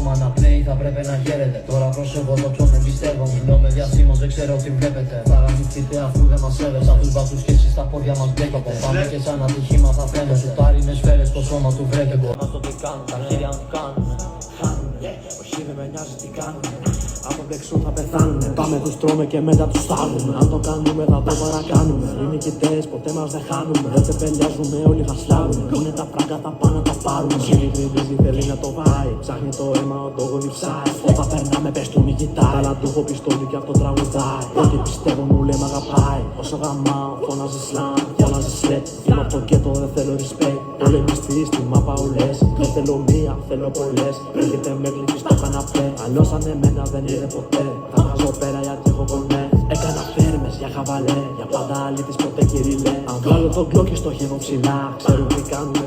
ακόμα να πνέει θα πρέπει να γέρετε. Τώρα πρόσεχω το ποιον εμπιστεύω. Μιλώ με διασύμως, δεν ξέρω τι βλέπετε. Παραμυθείτε αφού δεν μας έβεσαι. Σαν τους μπατούς και εσείς τα πόδια μας μπλέκετε. Πάμε και σαν ατυχήμα θα φαίνεται. Σου πάρει με σφαίρες στο σώμα του βρέκεται. Μας το τι κάνουν, τα χέρια αν κάνουν. Όχι δεν με νοιάζει τι κάνουν. Από δεξιού θα πεθάνουνε. Πάμε τους τρώμε και μετά τους στάλουμε. Αν το κάνουμε θα το παρακάνουμε. Οι νικητές ποτέ μας δεν χάνουμε. Δεν τσεπελιάζουμε όλοι χασλάρουνε. Είναι τα φράγκα τα πάνω τα πάρουμε. Συνηθίζει θέλει να το βάει. Ψάχνει το αίμα ο το γονιψάει. Όταν περνάμε πες του μη κοιτάει. Αλλά του έχω πιστόλι και αυτό τραγουδάει. Ό,τι πιστεύω μου λέει μ' αγαπάει. Όσο γαμάω φωνάζει σλάμ, φωνάζει σλετ. Είμαι από το κέτο δεν θέλω respect. Όλοι μισθείς στη μάπα ολές. Δεν θέλω μία, θέλω πολλές. Έρχεται με γλυκή στο καναπέ. Αλλιώς αν εμένα δεν είναι ποτέ. Θα βγάζω πέρα γιατί έχω κονέ. Έκανα φέρμες για χαβαλέ. Για πάντα αλήτης ποτέ κυριλέ. Αν βγάλω το γκλόκι στο χεύω ψηλά. Ξέρουν τι κάνουμε